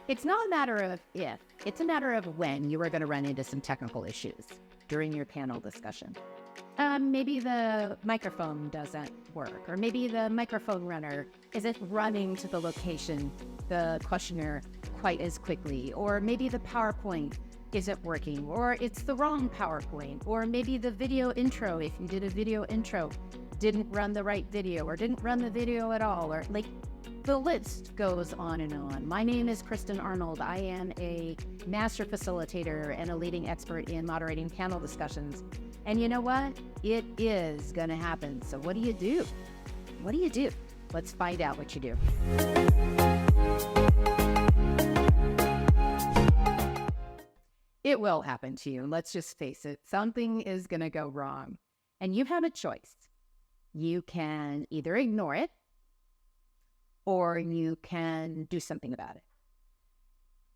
It's not a matter of if, it's a matter of when you are going to run into some technical issues during your panel discussion. Maybe the microphone doesn't work, or maybe the microphone runner isn't running to the location, the questionnaire, quite as quickly, or maybe the PowerPoint isn't working, or it's the wrong PowerPoint, or maybe the video intro, if you did a video intro, didn't run the right video, or didn't run the video at all, or like the list goes on and on. My name is Kristin Arnold. I am a master facilitator and a leading expert in moderating panel discussions. And you know what? It is going to happen. So what do you do? What do you do? Let's find out what you do. It will happen to you. Let's just face it. Something is going to go wrong. And you have a choice. You can either ignore it, or you can do something about it.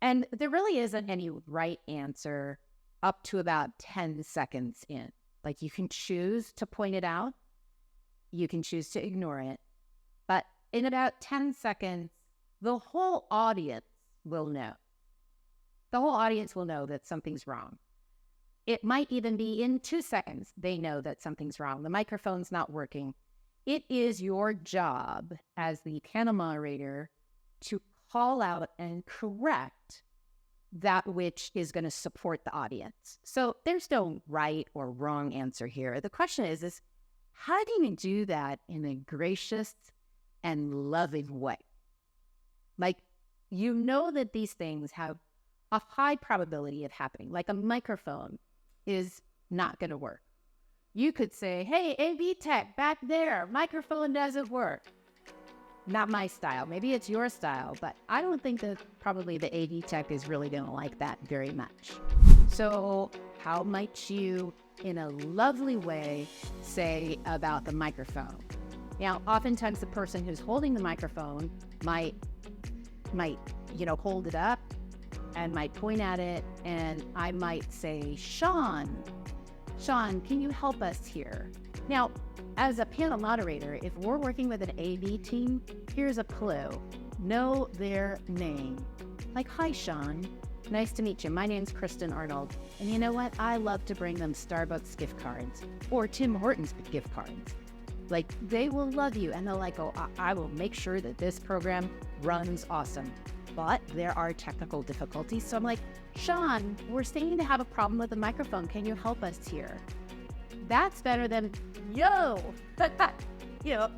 And there really isn't any right answer up to about 10 seconds in. Like, you can choose to point it out, you can choose to ignore it, but in about 10 seconds, the whole audience will know. The whole audience will know that something's wrong. It might even be in 2 seconds they know that something's wrong. The microphone's not working. It is your job as the panel moderator to call out and correct that which is going to support the audience. So there's no right or wrong answer here. The question is how do you do that in a gracious and loving way? Like, you know that these things have a high probability of happening. Like, a microphone is not going to work. You could say, hey, AV tech, back there, microphone doesn't work. Not my style. Maybe it's your style, but I don't think that probably the AV tech is really going to like that very much. So how might you, in a lovely way, say about the microphone? Now, oftentimes the person who's holding the microphone might hold it up and might point at it, and I might say, Sean, can you help us here? Now, as a panel moderator, if we're working with an AV team, here's a clue. Know their name. Like, hi, Sean. Nice to meet you. My name's Kristin Arnold. And you know what? I love to bring them Starbucks gift cards or Tim Hortons gift cards. Like, they will love you. And they'll like, oh, I will make sure that this program runs awesome. But there are technical difficulties. So I'm like, Sean, we're starting to have a problem with the microphone. Can you help us here? That's better than, yo,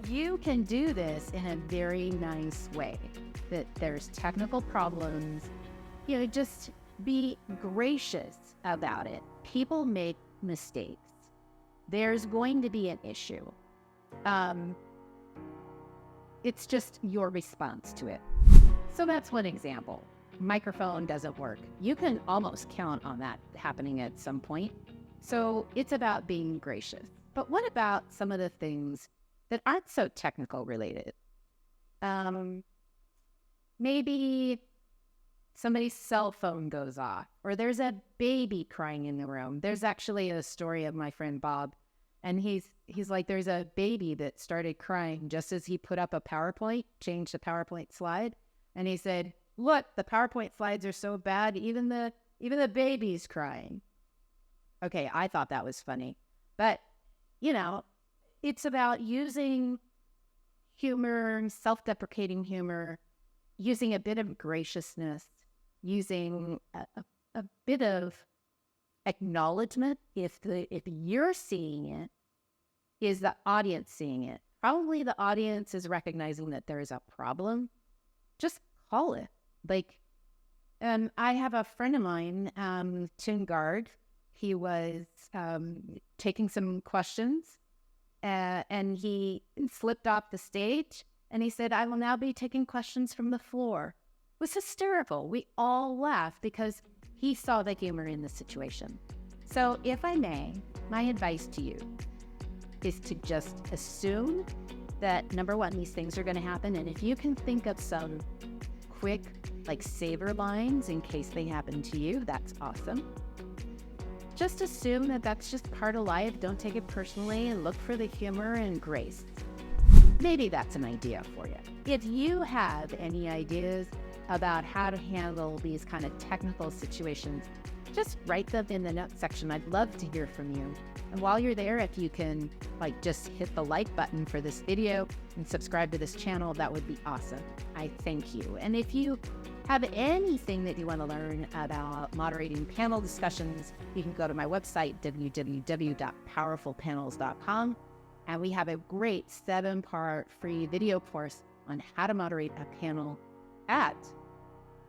you can do this in a very nice way. That there's technical problems, just be gracious about it. People make mistakes. There's going to be an issue. It's just your response to it. So that's one example. Microphone doesn't work. You can almost count on that happening at some point. So it's about being gracious. But what about some of the things that aren't so technical related? Maybe somebody's cell phone goes off, or there's a baby crying in the room. There's actually a story of my friend Bob, and he's like, there's a baby that started crying just as he put up a PowerPoint, changed the PowerPoint slide. And he said, look, the PowerPoint slides are so bad, even the baby's crying. Okay, I thought that was funny. But, it's about using humor, self-deprecating humor, using a bit of graciousness, using a bit of acknowledgement. If you're seeing it, is the audience seeing it? Probably the audience is recognizing that there is a problem. Just call it. Like, I have a friend of mine, Tim Gard. He was taking some questions, and he slipped off the stage, and he said, I will now be taking questions from the floor. It was hysterical. We all laughed because he saw the humor in the situation. So if I may, my advice to you is to just assume that, number one, these things are going to happen. And if you can think of some quick, saver lines in case they happen to you, that's awesome. Just assume that that's just part of life. Don't take it personally, and look for the humor and grace. Maybe that's an idea for you. If you have any ideas about how to handle these kind of technical situations, just write them in the notes section. I'd love to hear from you. And while you're there, if you can just hit the like button for this video and subscribe to this channel, that would be awesome. I thank you. And if you have anything that you want to learn about moderating panel discussions, you can go to my website, www.powerfulpanels.com. And we have a great 7-part free video course on how to moderate a panel at,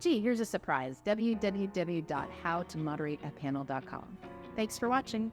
here's a surprise, www.howtomoderateapanel.com. Thanks for watching.